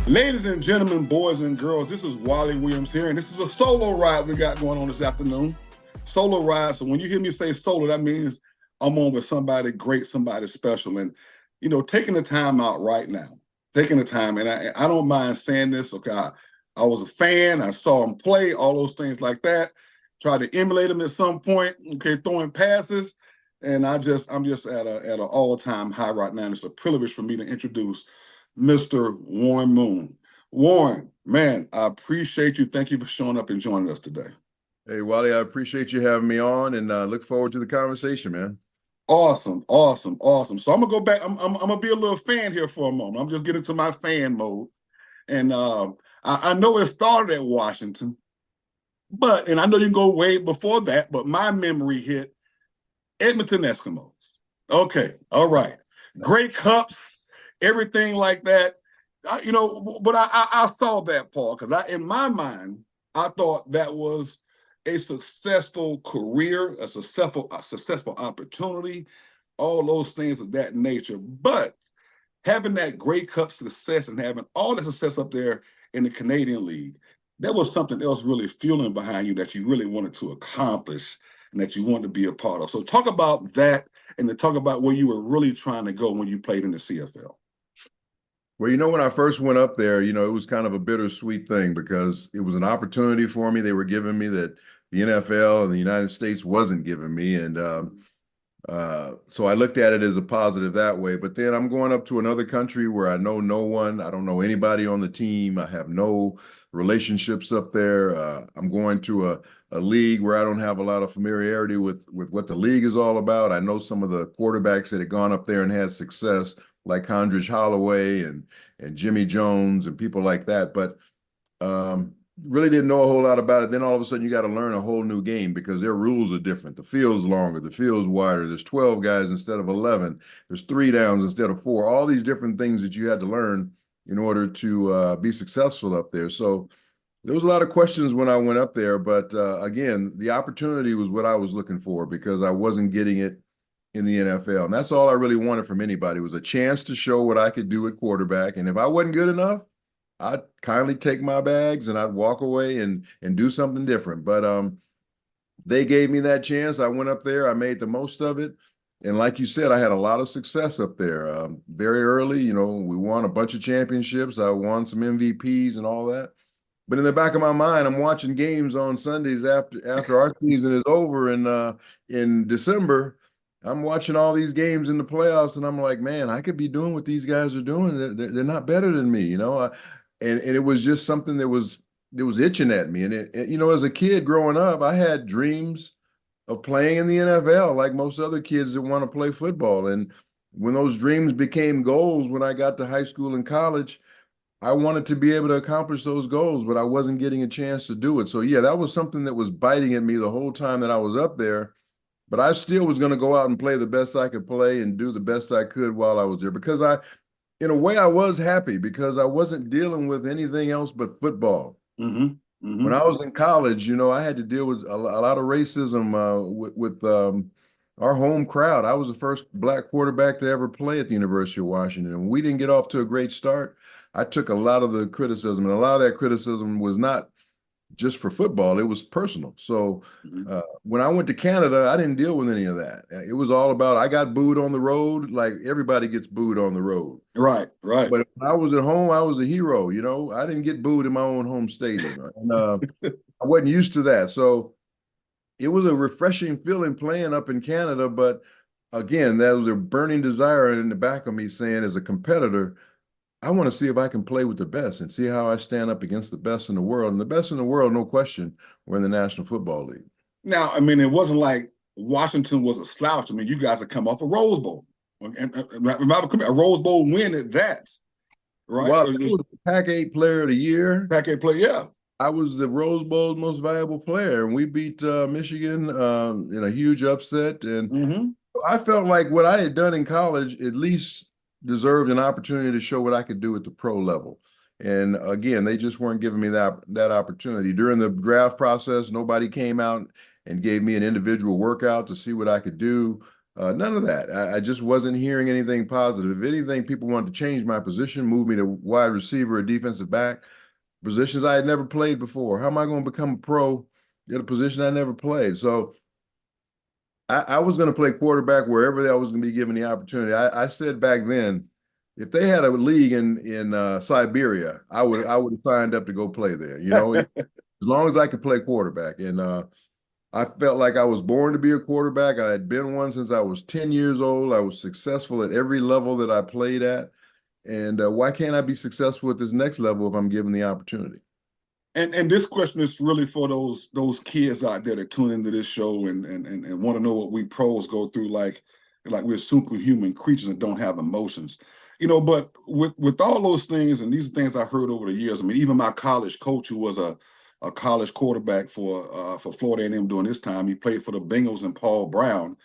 Ladies and gentlemen, boys and girls, this is Wally Williams here, and this is a solo ride we got going on this afternoon. Solo ride. So when you hear me say solo, that means I'm on with somebody great, somebody special, and taking the time out right now, taking the time, and I don't mind saying this. Okay, I was a fan. I saw him play, all those things like that. Tried to emulate him at some point. Okay, throwing passes, and I'm just at an all-time high right now. And it's a privilege for me to introduce Mr. Warren Moon. Warren, man, I appreciate you. Thank you for showing up and joining us today. Hey, Wally, I appreciate you having me on and look forward to the conversation, man. Awesome, awesome, awesome. So I'm gonna go back. I'm gonna be a little fan here for a moment. I'm just getting to my fan mode, and I know it started at Washington, and I know you can go way before that. But my memory hit Edmonton Eskimos. Okay, all right, Grey Cups, everything like that. But I saw that, Paul, because in my mind, I thought that was a successful career, a successful opportunity, all those things of that nature. But having that Grey Cup success and having all the success up there in the Canadian League, there was something else really fueling behind you that you really wanted to accomplish and that you wanted to be a part of. So talk about that and then talk about where you were really trying to go when you played in the CFL. Well, when I first went up there, it was kind of a bittersweet thing because it was an opportunity for me. They were giving me that the NFL and the United States wasn't giving me. And so I looked at it as a positive that way. But then I'm going up to another country where I know no one. I don't know anybody on the team. I have no relationships up there. I'm going to a league where I don't have a lot of familiarity with what the league is all about. I know some of the quarterbacks that had gone up there and had success, like Condridge Holloway and Jimmy Jones and people like that. But really didn't know a whole lot about it. Then all of a sudden you got to learn a whole new game because their rules are different. The field's longer, the field's wider. There's 12 guys instead of 11. There's 3 downs instead of 4. All these different things that you had to learn in order to be successful up there. So there was a lot of questions when I went up there. But again, the opportunity was what I was looking for because I wasn't getting it in the NFL. And that's all I really wanted from anybody was a chance to show what I could do at quarterback. And if I wasn't good enough, I'd kindly take my bags and I'd walk away and do something different. But they gave me that chance. I went up there. I made the most of it. And like you said, I had a lot of success up there. Very early, we won a bunch of championships. I won some MVPs and all that. But in the back of my mind, I'm watching games on Sundays after our season is over in December. I'm watching all these games in the playoffs, and I'm like, man, I could be doing what these guys are doing. They're not better than me, And it was just something that was itching at me. And as a kid growing up, I had dreams of playing in the NFL like most other kids that want to play football. And when those dreams became goals, when I got to high school and college, I wanted to be able to accomplish those goals, but I wasn't getting a chance to do it. So yeah, that was something that was biting at me the whole time that I was up there. But I still was going to go out and play the best I could play and do the best I could while I was there because in a way, I was happy because I wasn't dealing with anything else but football. Mm-hmm. Mm-hmm. When I was in college, I had to deal with a lot of racism with our home crowd. I was the first Black quarterback to ever play at the University of Washington, and we didn't get off to a great start. I took a lot of the criticism, and a lot of that criticism was not just for football, it was personal. So when I went to Canada, I didn't deal with any of that. It was all about I got booed on the road, like everybody gets booed on the road. Right. But when I was at home, I was a hero. I didn't get booed in my own home stadium. And, I wasn't used to that. So it was a refreshing feeling playing up in Canada. But again, that was a burning desire in the back of me saying, as a competitor, I want to see if I can play with the best and see how I stand up against the best in the world. And the best in the world, no question, were in the National Football League. Now, it wasn't like Washington was a slouch. You guys had come off a Rose Bowl. And a Rose Bowl win at that, right? Well, I was the Pac-8 Player of the Year. Pac-8 Player, yeah. I was the Rose Bowl's most valuable player, and we beat Michigan in a huge upset. And I felt like what I had done in college at least deserved an opportunity to show what I could do at the pro level. And again, they just weren't giving me that opportunity. During the draft process, nobody came out and gave me an individual workout to see what I could do. None of that. I just wasn't hearing anything positive. If anything, people wanted to change my position, move me to wide receiver or defensive back, positions I had never played before. How am I going to become a pro at a position I never played? So I was going to play quarterback wherever I was going to be given the opportunity. I said back then, if they had a league in Siberia, I would have signed up to go play there. As long as I could play quarterback. And I felt like I was born to be a quarterback. I had been one since I was 10 years old. I was successful at every level that I played at. And why can't I be successful at this next level if I'm given the opportunity? And this question is really for those kids out there that tune into this show and want to know what we pros go through, like we're superhuman creatures and don't have emotions. But with all those things, and these are things I heard over the years. I mean, even my college coach, who was a college quarterback for Florida A&M during this time, he played for the Bengals and Paul Brown,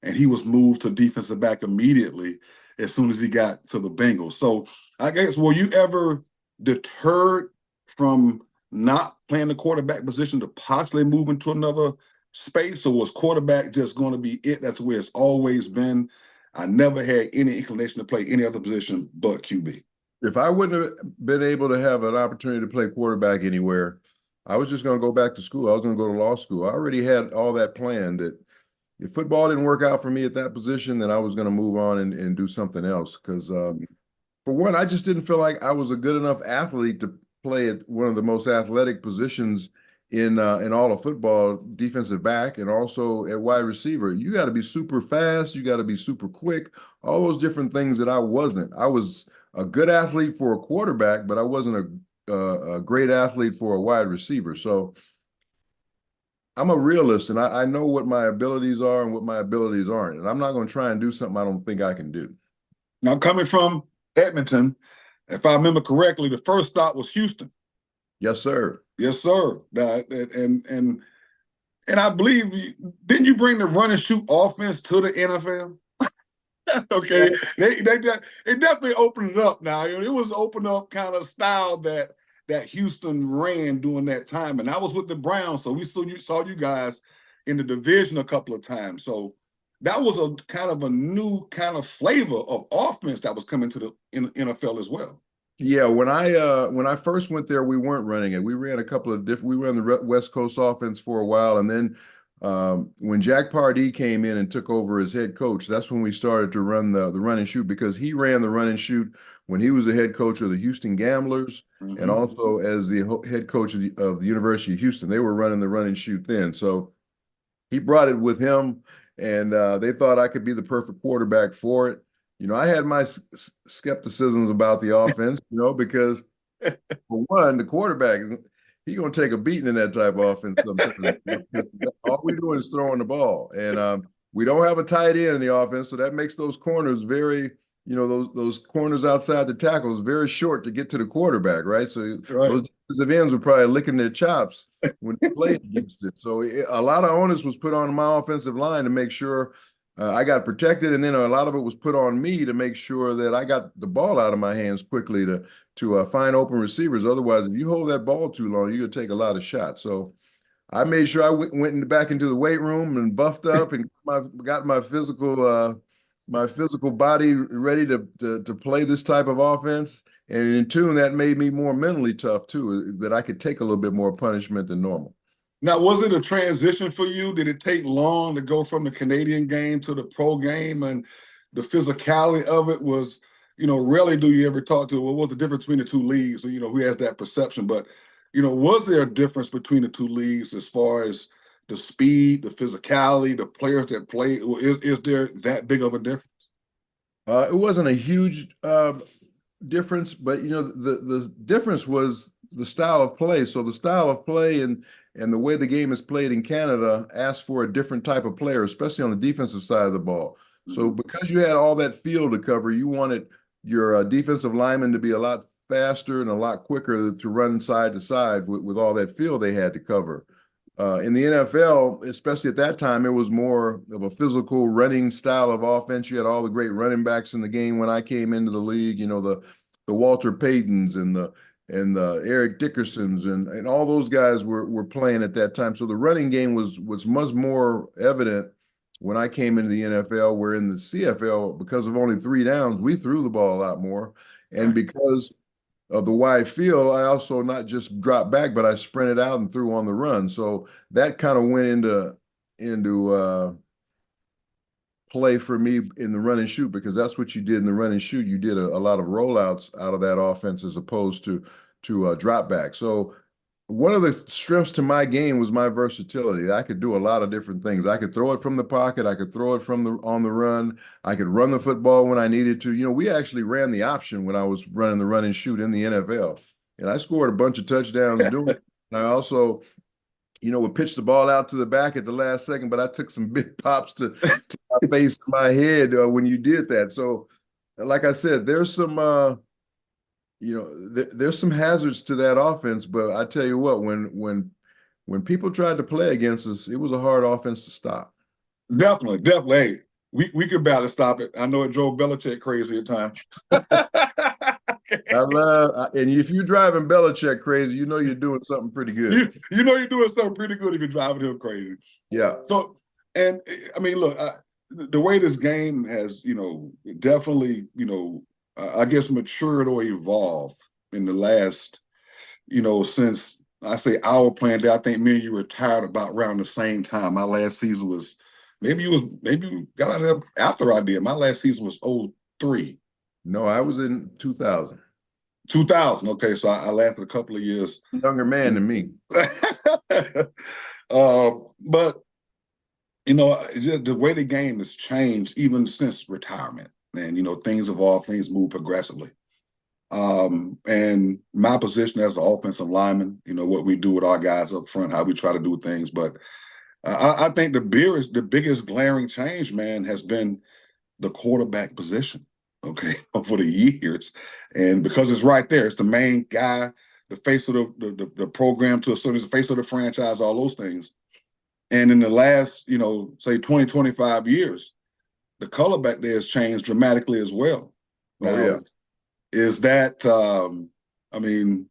and he was moved to defensive back immediately as soon as he got to the Bengals. So I guess, were you ever deterred from not playing the quarterback position to possibly move into another space? Or was quarterback just going to be it? That's where it's always been. I never had any inclination to play any other position but QB. If I wouldn't have been able to have an opportunity to play quarterback anywhere, I was just going to go back to school. I was going to go to law school. I already had all that planned, that if football didn't work out for me at that position, then I was going to move on and do something else. Because for one, I just didn't feel like I was a good enough athlete to play at one of the most athletic positions in all of football, defensive back, and also at wide receiver. You got to be super fast. You got to be super quick. All those different things that I wasn't. I was a good athlete for a quarterback, but I wasn't a great athlete for a wide receiver. So I'm a realist, and I know what my abilities are and what my abilities aren't. And I'm not going to try and do something I don't think I can do. Now, coming from Edmonton, if I remember correctly, the first stop was Houston. Yes, sir. Yes, sir. And I believe, didn't you bring the run and shoot offense to the NFL? Okay, it definitely opened it up. Now it was open up kind of style that Houston ran during that time, and I was with the Browns, so we saw you guys in the division a couple of times. So that was a kind of a new kind of flavor of offense that was coming to the NFL as well. Yeah, when I first went there, we weren't running it. We ran a couple of different. We ran the West Coast offense for a while, and then when Jack Pardee came in and took over as head coach, that's when we started to run the run and shoot, because he ran the run and shoot when he was the head coach of the Houston Gamblers, and also as the head coach of the University of Houston. They were running the run and shoot then, so he brought it with him, and they thought I could be the perfect quarterback for it. I had my skepticisms about the offense, because for one, the quarterback, he's going to take a beating in that type of offense sometimes. All we're doing is throwing the ball. And we don't have a tight end in the offense, so that makes those corners very, those corners outside the tackles very short to get to the quarterback, right? So those defensive ends were probably licking their chops when they played against it. So a lot of onus was put on my offensive line to make sure I got protected, and then a lot of it was put on me to make sure that I got the ball out of my hands quickly to find open receivers. Otherwise, if you hold that ball too long, you're gonna take a lot of shots. So I made sure I went back into the weight room and buffed up and got my physical body ready to play this type of offense. And in tune, that made me more mentally tough too, that I could take a little bit more punishment than normal. Now, was it a transition for you? Did it take long to go from the Canadian game to the pro game? And the physicality of it was, rarely do you ever talk to, well, what's the difference between the two leagues? Who has that perception? But, was there a difference between the two leagues as far as the speed, the physicality, the players that play? Is there that big of a difference? It wasn't a huge difference, but, the difference was the style of play. So the style of play and the way the game is played in Canada asks for a different type of player, especially on the defensive side of the ball. So because you had all that field to cover, you wanted your defensive linemen to be a lot faster and a lot quicker to run side to side with all that field they had to cover. In the NFL, especially at that time, it was more of a physical running style of offense. You had all the great running backs in the game when I came into the league, the Walter Paytons and the Eric Dickersons and all those guys were playing at that time. So the running game was much more evident when I came into the NFL, where in the CFL, because of only 3 downs, we threw the ball a lot more. And because of the wide field, I also not just dropped back, but I sprinted out and threw on the run. So that kind of went into play for me in the run and shoot, because that's what you did in the run and shoot. You did a lot of rollouts out of that offense as opposed to drop back. So one of the strengths to my game was my versatility. I could do a lot of different things. I could throw it from the pocket. I could throw it from on the run. I could run the football when I needed to. We actually ran the option when I was running the run and shoot in the NFL, and I scored a bunch of touchdowns doing it. And I also, would pitch the ball out to the back at the last second, but I took some big pops to my face, my head when you did that. So, like I said, there's some there's some hazards to that offense, but I tell you what, when people tried to play against us, it was a hard offense to stop. Definitely, definitely. Hey, we could barely stop it. I know it drove Belichick crazy at times. And if you're driving Belichick crazy, you're doing something pretty good. You know you're doing something pretty good if you're driving him crazy. Yeah. So, and I mean, look, the way this game has, definitely, I guess matured or evolved in the last, since I say our playing day. I think me and you retired about around the same time. My last season was maybe you got out of there after I did. My last season was 03. No, I was in 2000. 2000. Okay, so I lasted a couple of years. Younger man than me. But just the way the game has changed even since retirement, and things evolve, things move progressively. And my position as an offensive lineman, what we do with our guys up front, how we try to do things. But I think the biggest glaring change, man, has been the quarterback position. Okay, over the years, and because it's right there, it's the main guy, the face of the program to a certain, the face of the franchise, all those things. And in the last, say 20, 25 years, the color back there has changed dramatically as well. Now, yeah. Is that, I mean,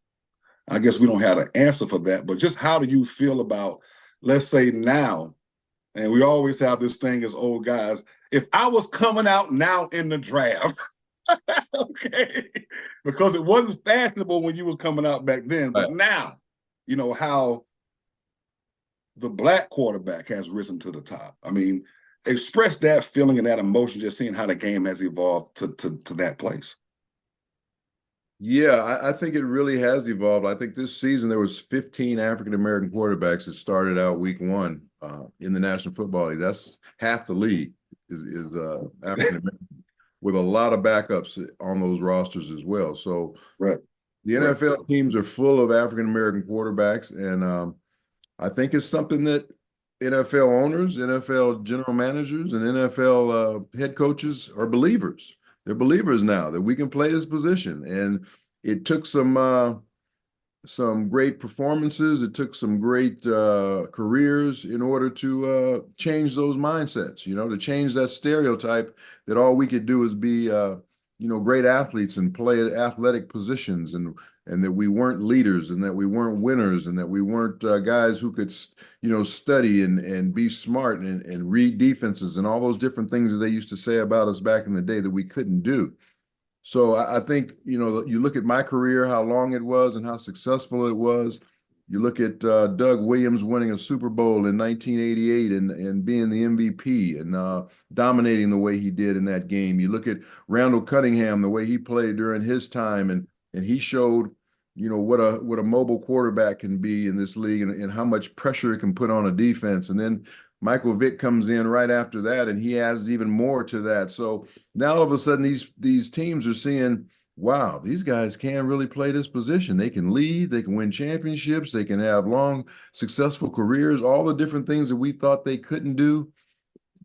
I guess we don't have an answer for that, but just how do you feel about, let's say now, and we always have this thing as old guys, if I was coming out now in the draft, okay, because it wasn't fashionable when you was coming out back then, but now, how the black quarterback has risen to the top. I mean, express that feeling and that emotion, just seeing how the game has evolved to that place. Yeah, I think it really has evolved. I think this season there was 15 African-American quarterbacks that started out week one in the National Football League. That's half the league is African-American, with a lot of backups on those rosters as well. So right. The NFL teams are full of African-American quarterbacks, and I think it's something that NFL owners, NFL general managers, and NFL head coaches are believers. They're believers now that we can play this position. And it took some great performances. It took some great careers in order to change those mindsets, to change that stereotype that all we could do is be, great athletes and play at athletic positions, and that we weren't leaders, and that we weren't winners, and that we weren't guys who could, study and be smart and read defenses and all those different things that they used to say about us back in the day that we couldn't do. So I think, you look at my career, how long it was and how successful it was. You look at Doug Williams winning a Super Bowl in 1988 and being the MVP and dominating the way he did in that game. You look at Randall Cunningham, the way he played during his time, and he showed, what a mobile quarterback can be in this league, and how much pressure it can put on a defense. And then Michael Vick comes in right after that, and he adds even more to that. So now all of a sudden these teams are seeing, wow, these guys can really play this position. They can lead, they can win championships, they can have long, successful careers, all the different things that we thought they couldn't do,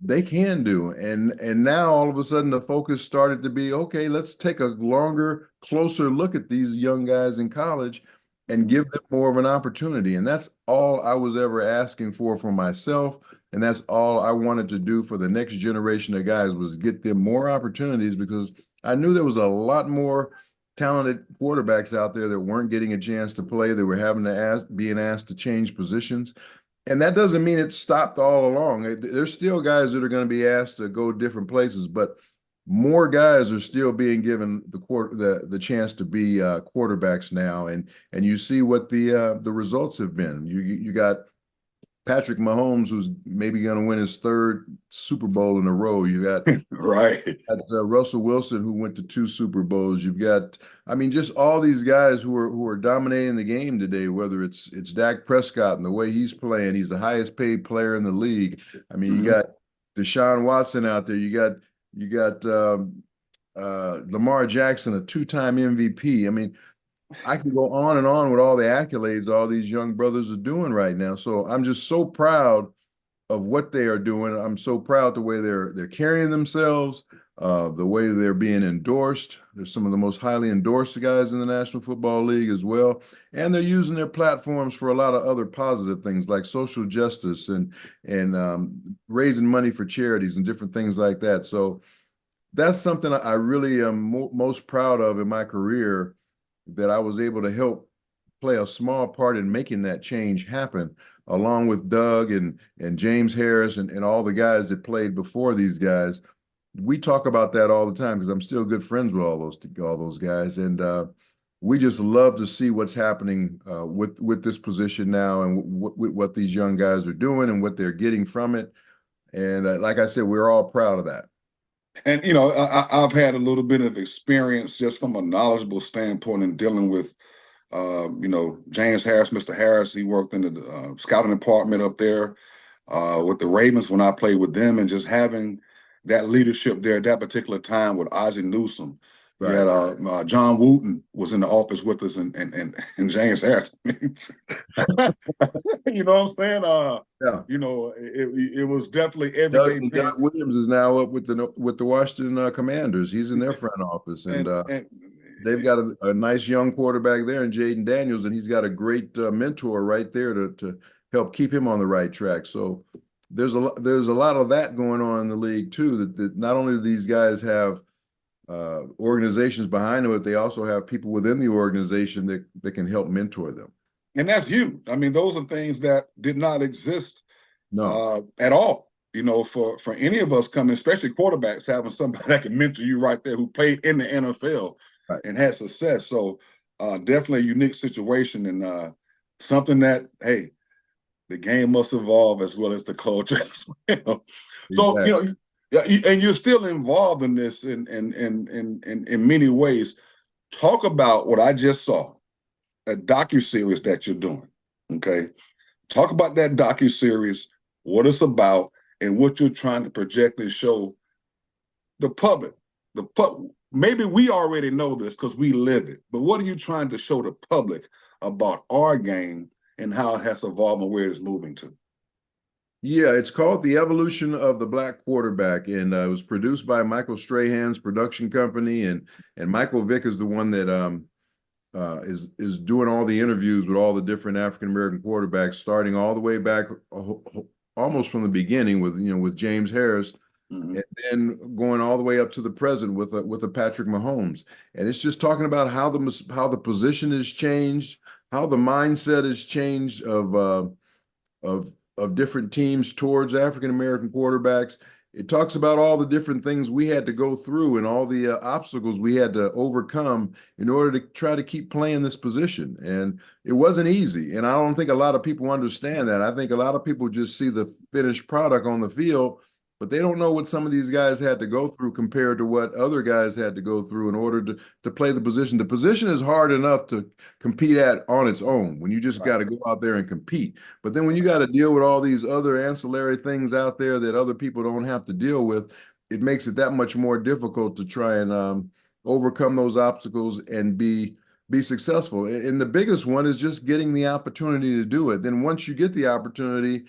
they can do. And now all of a sudden the focus started to be, okay, let's take a longer, closer look at these young guys in college and give them more of an opportunity. And that's all I was ever asking for myself. And that's all I wanted to do for the next generation of guys, was get them more opportunities, because I knew there was a lot more talented quarterbacks out there that weren't getting a chance to play. They were having to being asked to change positions. And that doesn't mean it stopped all along. There's still guys that are going to be asked to go different places, but more guys are still being given the chance to be quarterbacks now, and you see what the results have been. You got Patrick Mahomes, who's maybe going to win his third Super Bowl in a row. You got Right. Russell Wilson, who went to 2 Super Bowls. You've got, I mean, just all these guys who are dominating the game today. Whether it's Dak Prescott and the way he's playing, he's the highest paid player in the league. I mean, you got Deshaun Watson out there. You got Lamar Jackson, a 2-time MVP. I mean, I can go on and on with all the accolades all these young brothers are doing right now. So I'm just so proud of what they are doing. I'm so proud the way they're carrying themselves, the way they're being endorsed. They're some of the most highly endorsed guys in the National Football League as well. And they're using their platforms for a lot of other positive things like social justice and raising money for charities and different things like that. So that's something I really am most proud of in my career, that I was able to help play a small part in making that change happen, along with Doug and James Harris and all the guys that played before these guys. We talk about that all the time because I'm still good friends with all those guys, and we just love to see what's happening with this position now, and what these young guys are doing and what they're getting from it. And like I said, we're all proud of that. And I've had a little bit of experience just from a knowledgeable standpoint in dealing with, James Harris, Mr. Harris. He worked in the scouting department up there with the Ravens when I played with them, and just having that leadership there at that particular time with Ozzie Newsome. Right. You had John Wooten was in the office with us, and James Harris. You know what I'm saying? Yeah. It was definitely everyday. Doug Williams is now up with the Washington Commanders. He's in their front office, and they've got a nice young quarterback there in Jaden Daniels, and he's got a great mentor right there to help keep him on the right track. So there's a lot of that going on in the league too. That not only do these guys have organizations behind them, but they also have people within the organization that can help mentor them. And that's huge. I mean, those are things that did not exist at all. For any of us coming, especially quarterbacks, having somebody that can mentor you right there who played in the NFL and had success. So definitely a unique situation, and something that, hey, the game must evolve as well as the culture as well. So, exactly. And you're still involved in this in many ways. Talk about what I just saw, a docuseries that you're doing. Okay. Talk about that docuseries, what it's about, and what you're trying to project and show the public. Maybe we already know this because we live it, but what are you trying to show the public about our game and how it has evolved and where it's moving to? Yeah, it's called The Evolution of the Black Quarterback, and it was produced by Michael Strahan's production company, and Michael Vick is the one that is doing all the interviews with all the different African American quarterbacks, starting all the way back almost from the beginning with James Harris, and then going all the way up to the present with a Patrick Mahomes. And it's just talking about how the position has changed, how the mindset has changed of different teams towards African American quarterbacks. It talks about all the different things we had to go through and all the obstacles we had to overcome in order to try to keep playing this position. And it wasn't easy. And I don't think a lot of people understand that. I think a lot of people just see the finished product on the field, but they don't know what some of these guys had to go through compared to what other guys had to go through in order to play the position. The position is hard enough to compete at on its own when you just got to go out there and compete. But then when you got to deal with all these other ancillary things out there that other people don't have to deal with, it makes it that much more difficult to try and overcome those obstacles and be successful. And the biggest one is just getting the opportunity to do it. Then once you get the opportunity,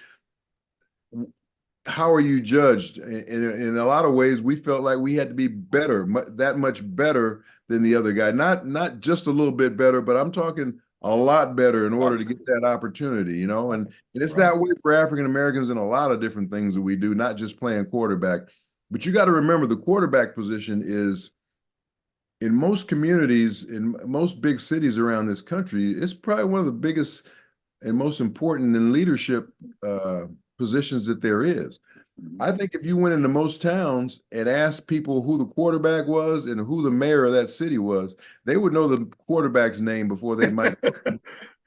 how are you judged? In a lot of ways, we felt like we had to be better, that much better than the other guy. Not just a little bit better, but I'm talking a lot better in order to get that opportunity, And it's that way for African Americans in a lot of different things that we do, not just playing quarterback. But you got to remember the quarterback position is, in most communities, in most big cities around this country, it's probably one of the biggest and most important in leadership positions that there is. I think if you went into most towns and asked people who the quarterback was and who the mayor of that city was, they would know the quarterback's name before they might, you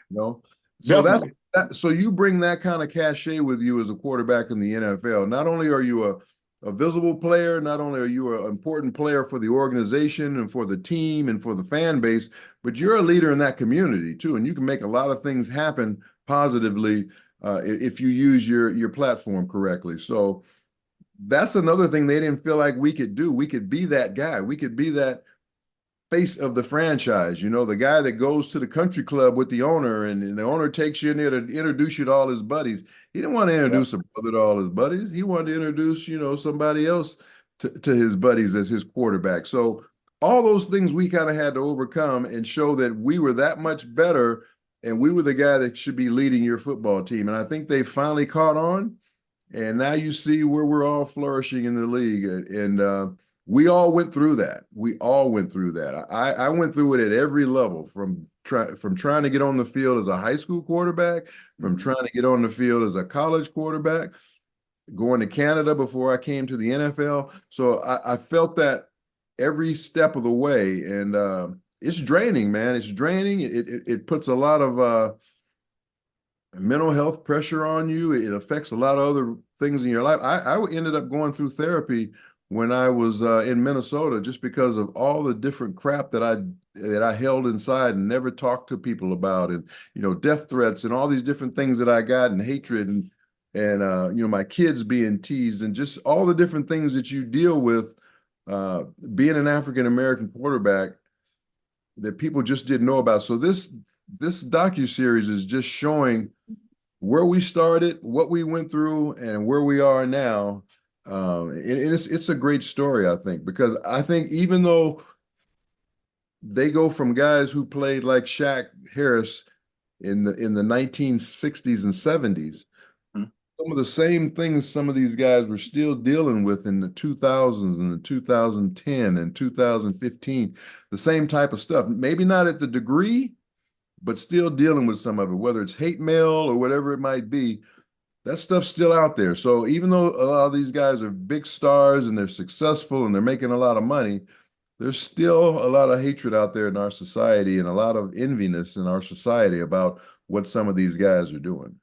know. So that's Definitely. that. So you bring that kind of cachet with you as a quarterback in the NFL. Not only are you a visible player, not only are you an important player for the organization and for the team and for the fan base, but you're a leader in that community too, and you can make a lot of things happen positively if you use your platform correctly. So that's another thing they didn't feel like we could do. We could be that guy. We could be that face of the franchise, the guy that goes to the country club with the owner and the owner takes you in there to introduce you to all his buddies. He didn't want to Yep. introduce a brother to all his buddies. He wanted to introduce, somebody else to his buddies as his quarterback. So all those things we kind of had to overcome and show that we were that much better and we were the guy that should be leading your football team. And I think they finally caught on. And now you see where we're all flourishing in the league. And we all went through that. We all went through that. I went through it at every level, from trying to get on the field as a high school quarterback, from trying to get on the field as a college quarterback, going to Canada before I came to the NFL. So I felt that every step of the way. And it's draining, man. It's draining. It puts a lot of mental health pressure on you. It affects a lot of other things in your life. I ended up going through therapy when I was in Minnesota, just because of all the different crap that I held inside and never talked to people about, and death threats and all these different things that I got, and hatred, and my kids being teased, and just all the different things that you deal with being an African American quarterback that people just didn't know about. So this docuseries is just showing where we started, what we went through, and where we are now. And it's a great story, I think, because I think even though they go from guys who played like Shaq Harris in the 1960s and 70s, some of the same things some of these guys were still dealing with in the 2000s and the 2010 and 2015, the same type of stuff. Maybe not at the degree, but still dealing with some of it, whether it's hate mail or whatever it might be. That stuff's still out there. So even though a lot of these guys are big stars and they're successful and they're making a lot of money, there's still a lot of hatred out there in our society and a lot of enviness in our society about what some of these guys are doing.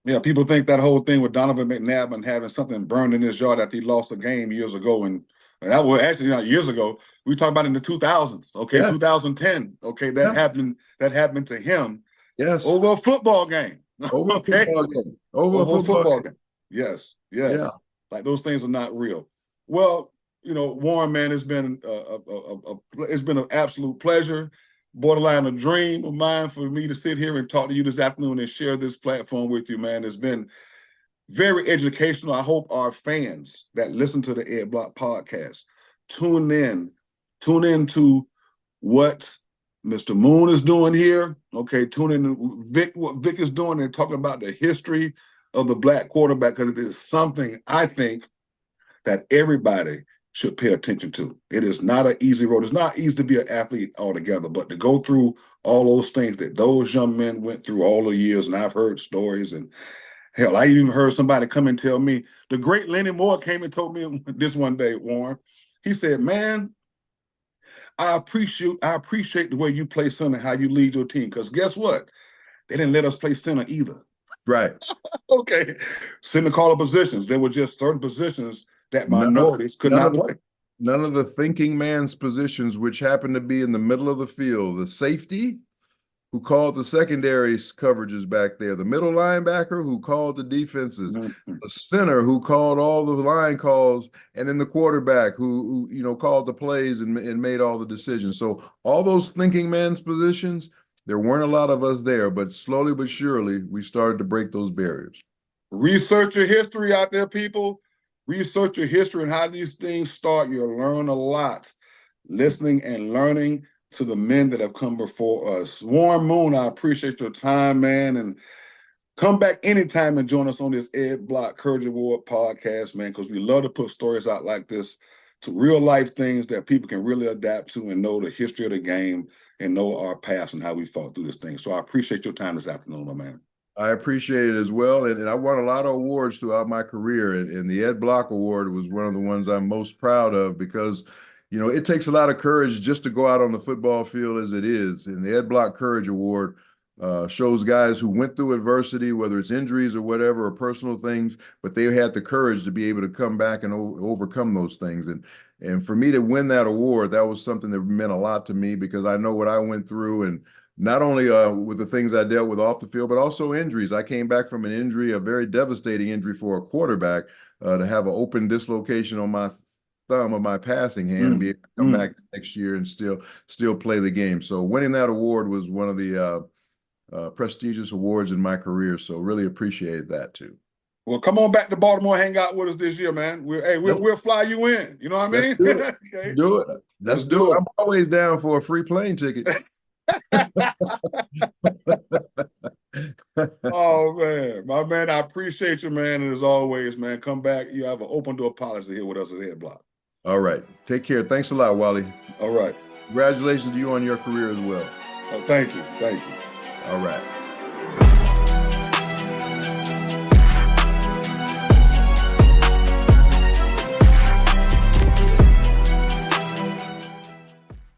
Yeah, people think that whole thing with Donovan McNabb and having something burned in his yard after he lost a game years ago, and that was actually not years ago. We talked about in the 2000s, okay, Yeah. 2010, okay, that happened. That happened to him Yes. over a football game. Over a Okay, football game. Over a over a football football game. game. Yes, Yeah. yes. Like those things are not real. Well, Warren, man, it's been an absolute pleasure, borderline a dream of mine for me to sit here and talk to you this afternoon and share this platform with you, man. It's been very educational. I hope our fans that listen to the Ed Block podcast tune in to what Mr. Moon is doing here. Okay, tune in to what Vic is doing and talking about the history of the black quarterback, because it is something I think that everybody should pay attention to. It is not an easy road. It's not easy to be an athlete altogether, but to go through all those things that those young men went through all the years, and I've heard stories, and hell, I even heard somebody come and tell me, the great Lenny Moore came and told me this one day, Warren. He said, man, I appreciate the way you play center, how you lead your team. Because guess what? They didn't let us play center either. Right. Okay. Center caller positions. There were just certain positions that minorities could not play. None of the thinking man's positions, which happened to be in the middle of the field, the safety who called the secondary coverages back there, the middle linebacker who called the defenses, the center who called all the line calls, and then the quarterback who called the plays and made all the decisions. So all those thinking man's positions, there weren't a lot of us there, but slowly but surely we started to break those barriers. Research your history out there, people. Research your history and how these things start. You'll learn a lot listening and learning to the men that have come before us. Warren Moon, I appreciate your time, man, and come back anytime and join us on this Ed Block Courage Award podcast, man, because we love to put stories out like this, to real life things that people can really adapt to and know the history of the game and know our past and how we fought through this thing. So I appreciate your time this afternoon, my man. I appreciate it as well. And I won a lot of awards throughout my career. And the Ed Block Award was one of the ones I'm most proud of because, you know, it takes a lot of courage just to go out on the football field as it is. And the Ed Block Courage Award shows guys who went through adversity, whether it's injuries or whatever, or personal things, but they had the courage to be able to come back and overcome those things. And for me to win that award, that was something that meant a lot to me because I know what I went through, and not only with the things I dealt with off the field, but also injuries. I came back from an injury, a very devastating injury for a quarterback, to have an open dislocation on my thumb of my passing hand and be able to come back next year and still play the game. So winning that award was one of the prestigious awards in my career. So really appreciated that too. Well, come on back to Baltimore, hang out with us this year, man. We'll fly you in. You know what I mean? Do it. Okay. Do it. Let's do it. I'm always down for a free plane ticket. Oh man, my man, I appreciate you, man. And as always, man, come back. You have an open door policy here with us at Ed Block. All right. Take care. Thanks a lot, Wally. All right. Congratulations to you on your career as well. Oh, thank you. Thank you. All right.